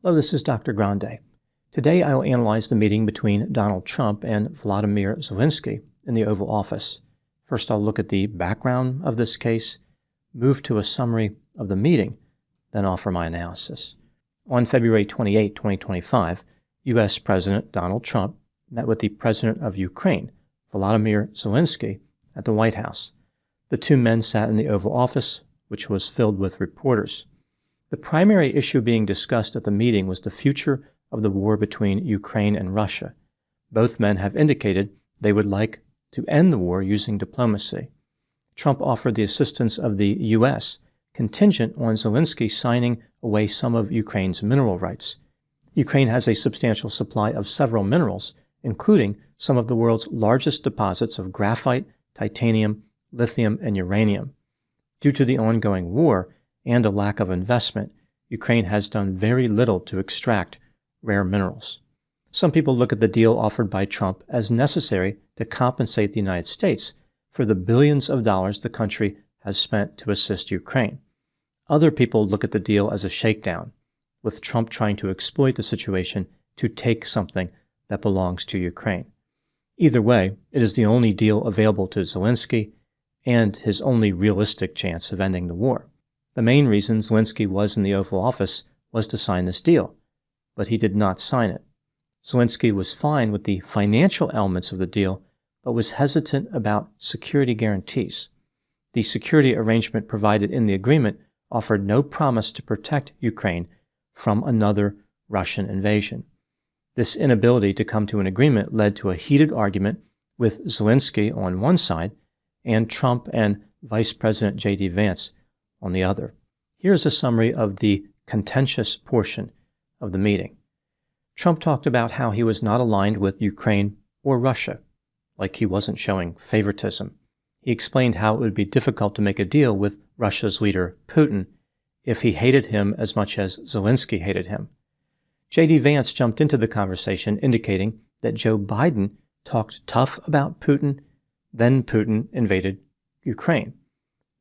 Hello, this is Dr. Grande. Today I will analyze the meeting between Donald Trump and Volodymyr Zelensky in the Oval Office. First, I'll look at the background of this case, move to a summary of the meeting, then offer my analysis. On February 28, 2025, U.S. President Donald Trump met with the President of Ukraine, Volodymyr Zelensky, at the White House. The two men sat in the Oval Office, which was filled with reporters. The primary issue being discussed at the meeting was the future of the war between Ukraine and Russia. Both men have indicated they would like to end the war using diplomacy. Trump offered the assistance of the U.S. contingent on Zelensky signing away some of Ukraine's mineral rights. Ukraine has a substantial supply of several minerals, including some of the world's largest deposits of graphite, titanium, lithium, and uranium. Due to the ongoing war and a lack of investment, Ukraine has done very little to extract rare minerals. Some people look at the deal offered by Trump as necessary to compensate the United States for the billions of dollars the country has spent to assist Ukraine. Other people look at the deal as a shakedown, with Trump trying to exploit the situation to take something that belongs to Ukraine. Either way, it is the only deal available to Zelensky and his only realistic chance of ending the war. The main reason Zelensky was in the Oval Office was to sign this deal, but he did not sign it. Zelensky was fine with the financial elements of the deal, but was hesitant about security guarantees. The security arrangement provided in the agreement offered no promise to protect Ukraine from another Russian invasion. This inability to come to an agreement led to a heated argument with Zelensky on one side and Trump and Vice President J.D. Vance on the other. Here's a summary of the contentious portion of the meeting. Trump talked about how he was not aligned with Ukraine or Russia, like he wasn't showing favoritism. He explained how it would be difficult to make a deal with Russia's leader, Putin, if he hated him as much as Zelensky hated him. J.D. Vance jumped into the conversation, indicating that Joe Biden talked tough about Putin, then Putin invaded Ukraine.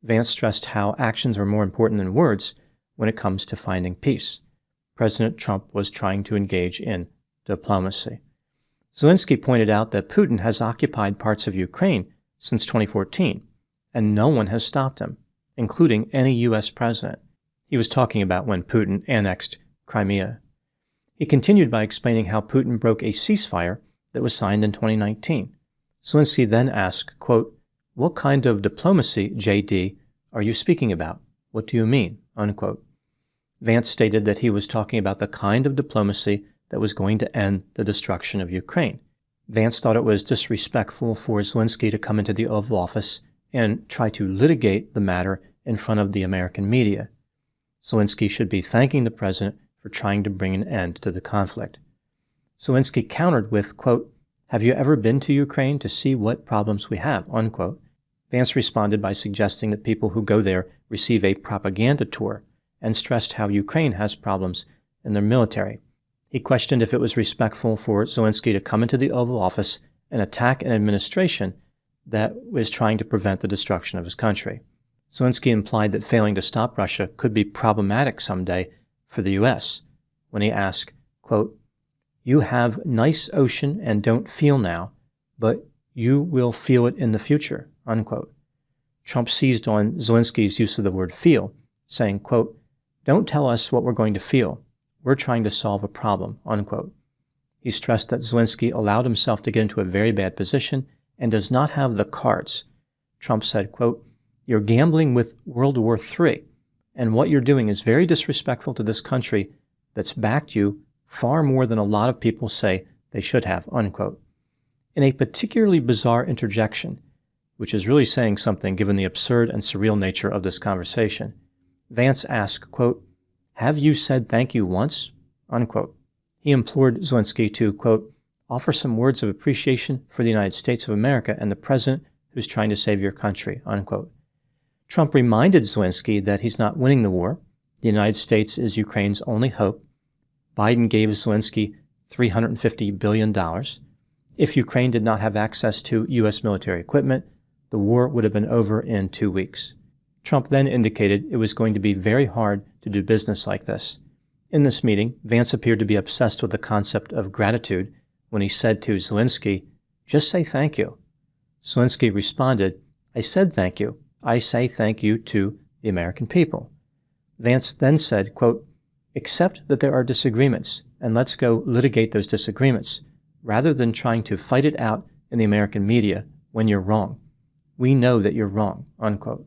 Vance stressed how actions are more important than words when it comes to finding peace. President Trump was trying to engage in diplomacy. Zelensky pointed out that Putin has occupied parts of Ukraine since 2014, and no one has stopped him, including any U.S. president. He was talking about when Putin annexed Crimea. He continued by explaining how Putin broke a ceasefire that was signed in 2019. Zelensky then asked, quote, "What kind of diplomacy, J.D., are you speaking about? What do you mean?" unquote. Vance stated that he was talking about the kind of diplomacy that was going to end the destruction of Ukraine. Vance thought it was disrespectful for Zelensky to come into the Oval Office and try to litigate the matter in front of the American media. Zelensky should be thanking the president for trying to bring an end to the conflict. Zelensky countered with, quote, "Have you ever been to Ukraine to see what problems we have?" unquote. Vance responded by suggesting that people who go there receive a propaganda tour and stressed how Ukraine has problems in their military. He questioned if it was respectful for Zelensky to come into the Oval Office and attack an administration that was trying to prevent the destruction of his country. Zelensky implied that failing to stop Russia could be problematic someday for the U.S. when he asked, quote, "You have nice ocean and don't feel now, but you will feel it in the future," unquote. Trump seized on Zelensky's use of the word feel, saying, quote, "Don't tell us what we're going to feel. We're trying to solve a problem," unquote. He stressed that Zelensky allowed himself to get into a very bad position and does not have the cards. Trump said, quote, "You're gambling with World War III, and what you're doing is very disrespectful to this country that's backed you far more than a lot of people say they should have," unquote. In a particularly bizarre interjection, which is really saying something given the absurd and surreal nature of this conversation, Vance asked, quote, "Have you said thank you once?" unquote. He implored Zelensky to, quote, "offer some words of appreciation for the United States of America and the president who's trying to save your country," unquote. Trump reminded Zelensky that he's not winning the war. The United States is Ukraine's only hope. Biden gave Zelensky $350 billion. If Ukraine did not have access to U.S. military equipment, the war would have been over in 2 weeks. Trump then indicated it was going to be very hard to do business like this. In this meeting, Vance appeared to be obsessed with the concept of gratitude when he said to Zelensky, "Just say thank you." Zelensky responded, "I said thank you. I say thank you to the American people." Vance then said, quote, "Accept that there are disagreements, and let's go litigate those disagreements, rather than trying to fight it out in the American media when you're wrong. We know that you're wrong," unquote.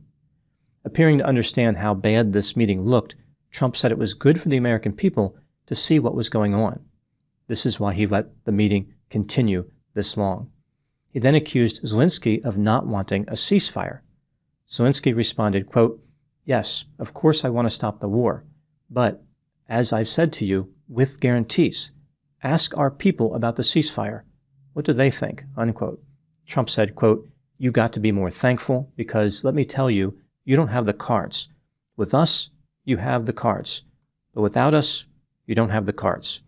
Appearing to understand how bad this meeting looked, Trump said it was good for the American people to see what was going on. This is why he let the meeting continue this long. He then accused Zelensky of not wanting a ceasefire. Zelensky responded, quote, "Yes, of course I want to stop the war, but, as I've said to you, with guarantees, ask our people about the ceasefire. What do they think?" unquote. Trump said, quote, "You got to be more thankful because, let me tell you, you don't have the cards. With us, you have the cards. But without us, you don't have the cards.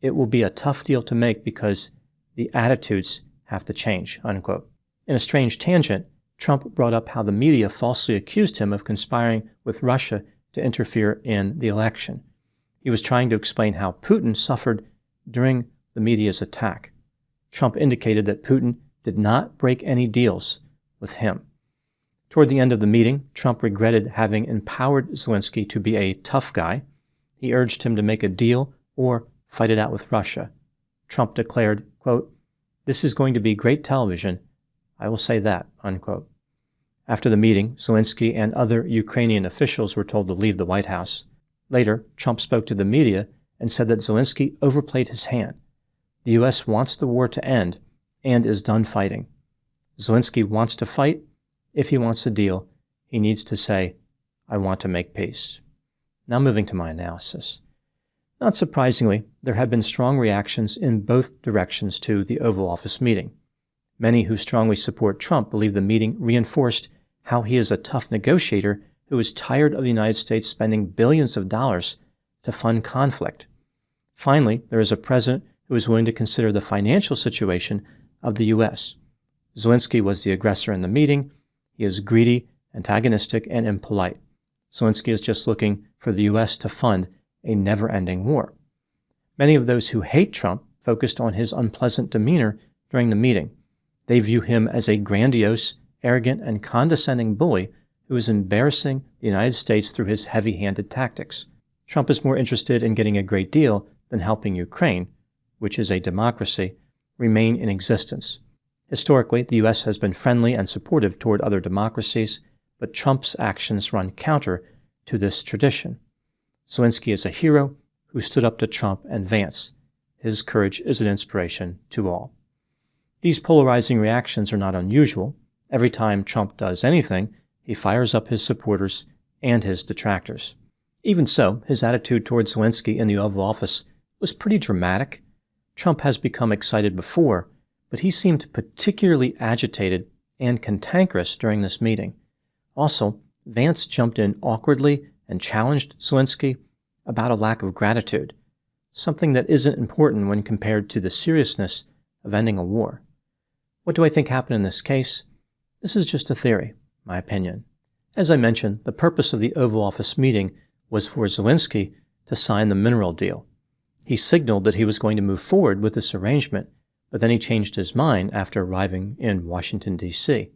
It will be a tough deal to make because the attitudes have to change," unquote. In a strange tangent, Trump brought up how the media falsely accused him of conspiring with Russia to interfere in the election. He was trying to explain how Putin suffered during the media's attack. Trump indicated that Putin did not break any deals with him. Toward the end of the meeting, Trump regretted having empowered Zelensky to be a tough guy. He urged him to make a deal or fight it out with Russia. Trump declared, quote, "This is going to be great television. I will say that," unquote. After the meeting, Zelensky and other Ukrainian officials were told to leave the White House. Later, Trump spoke to the media and said that Zelensky overplayed his hand. The U.S. wants the war to end and is done fighting. Zelensky wants to fight. If he wants a deal, he needs to say, "I want to make peace." Now moving to my analysis. Not surprisingly, there have been strong reactions in both directions to the Oval Office meeting. Many who strongly support Trump believe the meeting reinforced how he is a tough negotiator who is tired of the United States spending billions of dollars to fund conflict. Finally, there is a president who is willing to consider the financial situation of the U.S. Zelensky was the aggressor in the meeting. He is greedy, antagonistic, and impolite. Zelensky is just looking for the U.S. to fund a never-ending war. Many of those who hate Trump focused on his unpleasant demeanor during the meeting. They view him as a grandiose, arrogant, and condescending bully who is embarrassing the United States through his heavy-handed tactics. Trump is more interested in getting a great deal than helping Ukraine, which is a democracy, remain in existence. Historically, the U.S. has been friendly and supportive toward other democracies, but Trump's actions run counter to this tradition. Zelensky is a hero who stood up to Trump and Vance. His courage is an inspiration to all. These polarizing reactions are not unusual. Every time Trump does anything, he fires up his supporters and his detractors. Even so, his attitude towards Zelensky in the Oval Office was pretty dramatic. Trump has become excited before, but he seemed particularly agitated and cantankerous during this meeting. Also, Vance jumped in awkwardly and challenged Zelensky about a lack of gratitude, something that isn't important when compared to the seriousness of ending a war. What do I think happened in this case? This is just a theory, my opinion. As I mentioned, the purpose of the Oval Office meeting was for Zelensky to sign the mineral deal. He signaled that he was going to move forward with this arrangement, but then he changed his mind after arriving in Washington, D.C.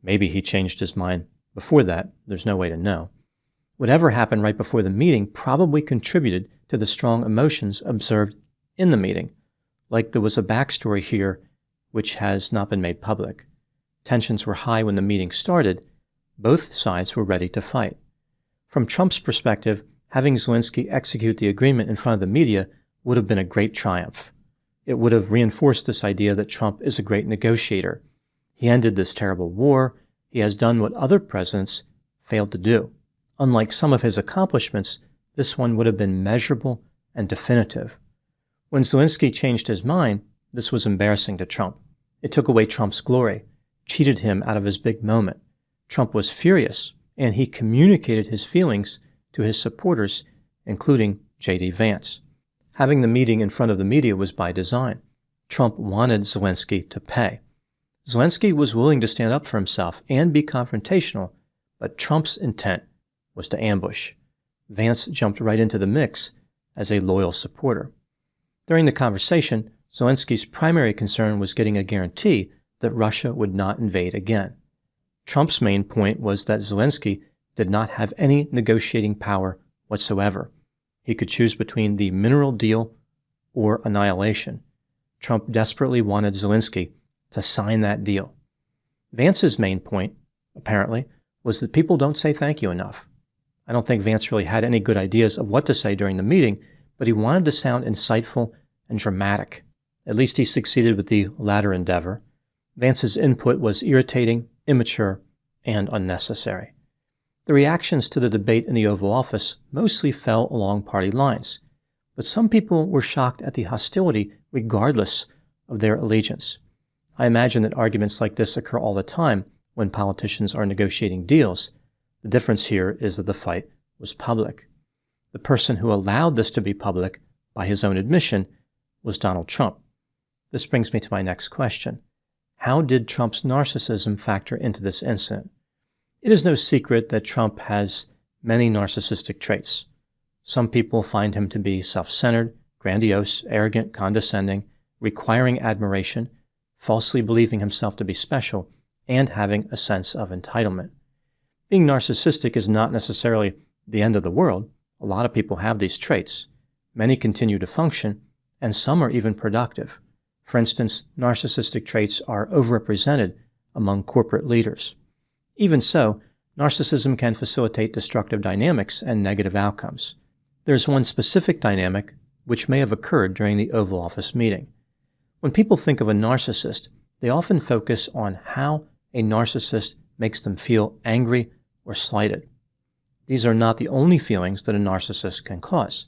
Maybe he changed his mind before that. There's no way to know. Whatever happened right before the meeting probably contributed to the strong emotions observed in the meeting, like there was a backstory here which has not been made public. Tensions were high when the meeting started. Both sides were ready to fight. From Trump's perspective, having Zelensky execute the agreement in front of the media would have been a great triumph. It would have reinforced this idea that Trump is a great negotiator. He ended this terrible war. He has done what other presidents failed to do. Unlike some of his accomplishments, this one would have been measurable and definitive. When Zelensky changed his mind, this was embarrassing to Trump. It took away Trump's glory, cheated him out of his big moment. Trump was furious, and he communicated his feelings to his supporters, including J.D. Vance. Having the meeting in front of the media was by design. Trump wanted Zelensky to pay. Zelensky was willing to stand up for himself and be confrontational, but Trump's intent was to ambush. Vance jumped right into the mix as a loyal supporter. During the conversation, Zelenskyy's primary concern was getting a guarantee that Russia would not invade again. Trump's main point was that Zelenskyy did not have any negotiating power whatsoever. He could choose between the mineral deal or annihilation. Trump desperately wanted Zelenskyy to sign that deal. Vance's main point, apparently, was that people don't say thank you enough. I don't think Vance really had any good ideas of what to say during the meeting, but he wanted to sound insightful and dramatic. At least he succeeded with the latter endeavor. Vance's input was irritating, immature, and unnecessary. The reactions to the debate in the Oval Office mostly fell along party lines, but some people were shocked at the hostility regardless of their allegiance. I imagine that arguments like this occur all the time when politicians are negotiating deals. The difference here is that the fight was public. The person who allowed this to be public, by his own admission, was Donald Trump. This brings me to my next question. How did Trump's narcissism factor into this incident? It is no secret that Trump has many narcissistic traits. Some people find him to be self-centered, grandiose, arrogant, condescending, requiring admiration, falsely believing himself to be special, and having a sense of entitlement. Being narcissistic is not necessarily the end of the world. A lot of people have these traits. Many continue to function, and some are even productive. For instance, narcissistic traits are overrepresented among corporate leaders. Even so, narcissism can facilitate destructive dynamics and negative outcomes. There's one specific dynamic which may have occurred during the Oval Office meeting. When people think of a narcissist, they often focus on how a narcissist makes them feel angry or slighted. These are not the only feelings that a narcissist can cause.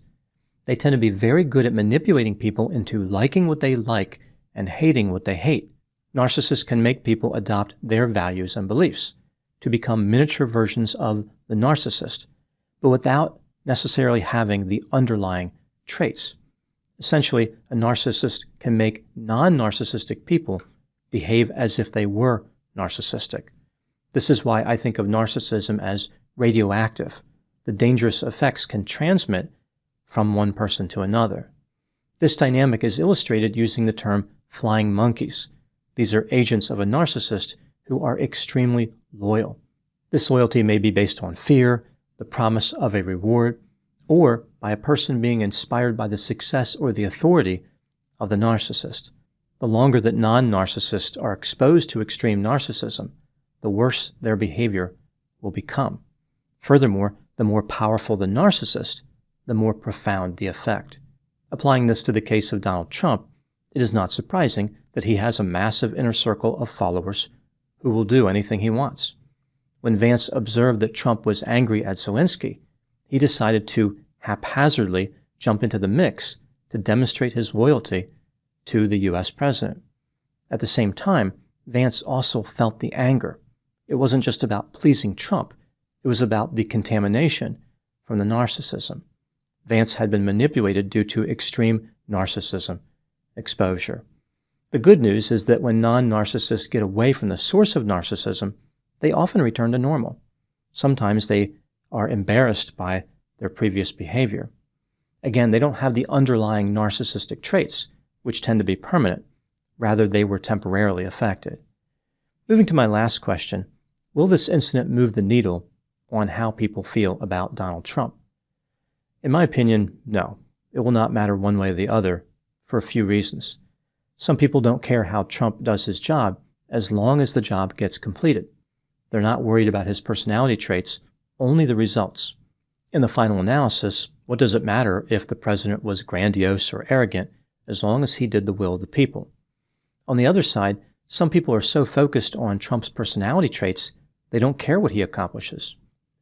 They tend to be very good at manipulating people into liking what they like and hating what they hate. Narcissists can make people adopt their values and beliefs to become miniature versions of the narcissist, but without necessarily having the underlying traits. Essentially, a narcissist can make non-narcissistic people behave as if they were narcissistic. This is why I think of narcissism as radioactive. The dangerous effects can transmit from one person to another. This dynamic is illustrated using the term flying monkeys. These are agents of a narcissist who are extremely loyal. This loyalty may be based on fear, the promise of a reward, or by a person being inspired by the success or the authority of the narcissist. The longer that non-narcissists are exposed to extreme narcissism, the worse their behavior will become. Furthermore, the more powerful the narcissist, the more profound the effect. Applying this to the case of Donald Trump, it is not surprising that he has a massive inner circle of followers who will do anything he wants. When Vance observed that Trump was angry at Zelenskyy, he decided to haphazardly jump into the mix to demonstrate his loyalty to the U.S. president. At the same time, Vance also felt the anger. It wasn't just about pleasing Trump. It was about the contamination from the narcissism. Vance had been manipulated due to extreme narcissism exposure. The good news is that when non-narcissists get away from the source of narcissism, they often return to normal. Sometimes they are embarrassed by their previous behavior. Again, they don't have the underlying narcissistic traits, which tend to be permanent. Rather, they were temporarily affected. Moving to my last question, will this incident move the needle on how people feel about Donald Trump? In my opinion, no. It will not matter one way or the other for a few reasons. Some people don't care how Trump does his job as long as the job gets completed. They're not worried about his personality traits, only the results. In the final analysis, what does it matter if the president was grandiose or arrogant as long as he did the will of the people? On the other side, some people are so focused on Trump's personality traits, they don't care what he accomplishes.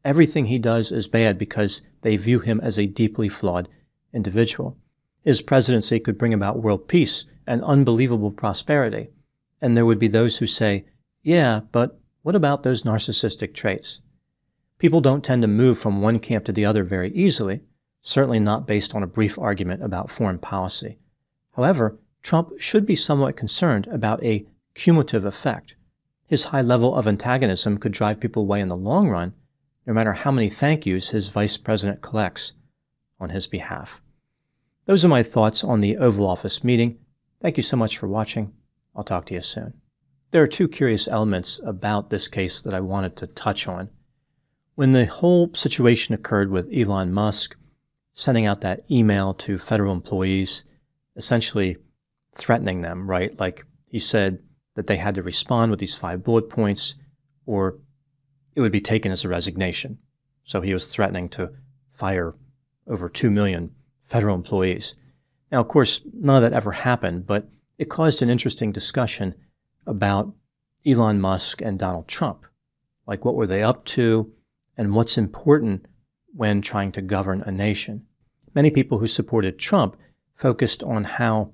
Everything he does is bad because they view him as a deeply flawed individual. His presidency could bring about world peace and unbelievable prosperity, and there would be those who say, yeah, but what about those narcissistic traits? People don't tend to move from one camp to the other very easily, certainly not based on a brief argument about foreign policy. However, Trump should be somewhat concerned about a cumulative effect. His high level of antagonism could drive people away in the long run, no matter how many thank yous his vice president collects on his behalf. Those are my thoughts on the Oval Office meeting. Thank you so much for watching. I'll talk to you soon. There are two curious elements about this case that I wanted to touch on. When the whole situation occurred with Elon Musk sending out that email to federal employees, essentially threatening them, right? Like he said that they had to respond with these 5 bullet points or it would be taken as a resignation. So he was threatening to fire over 2 million federal employees. Now, of course, none of that ever happened, but it caused an interesting discussion about Elon Musk and Donald Trump. Like, what were they up to and what's important when trying to govern a nation? Many people who supported Trump focused on how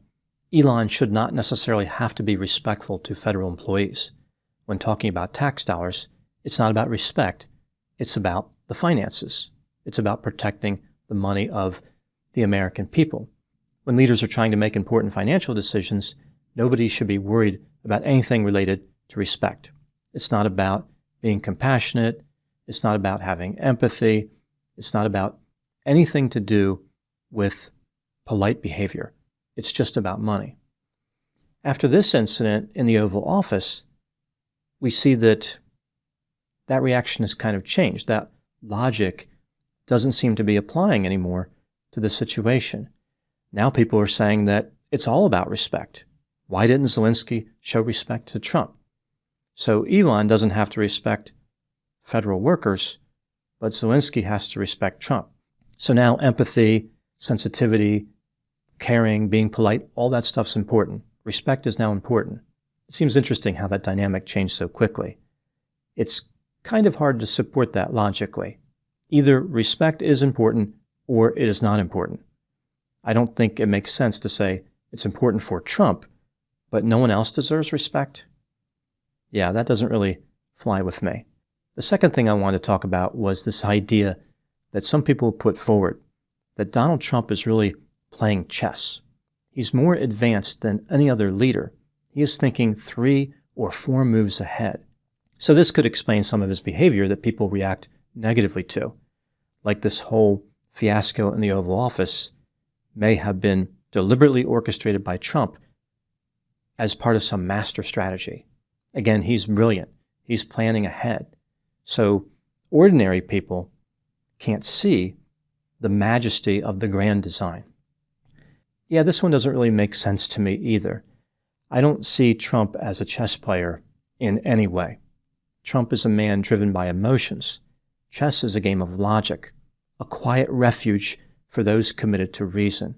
Elon should not necessarily have to be respectful to federal employees. When talking about tax dollars, it's not about respect. It's about the finances. It's about protecting the money of the American people. When leaders are trying to make important financial decisions, nobody should be worried about anything related to respect. It's not about being compassionate. It's not about having empathy. It's not about anything to do with polite behavior. It's just about money. After this incident in the Oval Office, we see that that reaction has kind of changed. That logic doesn't seem to be applying anymore to the situation. Now people are saying that it's all about respect. Why didn't Zelensky show respect to Trump? So Elon doesn't have to respect federal workers, but Zelensky has to respect Trump. So now empathy, sensitivity, caring, being polite, all that stuff's important. Respect is now important. It seems interesting how that dynamic changed so quickly. It's kind of hard to support that logically. Either respect is important or it is not important. I don't think it makes sense to say it's important for Trump, but no one else deserves respect. Yeah, that doesn't really fly with me. The second thing I wanted to talk about was this idea that some people put forward, that Donald Trump is really playing chess. He's more advanced than any other leader. He is thinking 3 or 4 moves ahead. So this could explain some of his behavior that people react negatively to, like this whole fiasco in the Oval Office may have been deliberately orchestrated by Trump as part of some master strategy. Again, he's brilliant. He's planning ahead. So ordinary people can't see the majesty of the grand design. Yeah, this one doesn't really make sense to me either. I don't see Trump as a chess player in any way. Trump is a man driven by emotions. Chess is a game of logic, a quiet refuge for those committed to reason.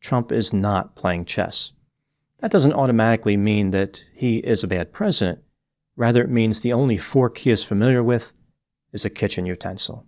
Trump is not playing chess. That doesn't automatically mean that he is a bad president. Rather, it means the only fork he is familiar with is a kitchen utensil.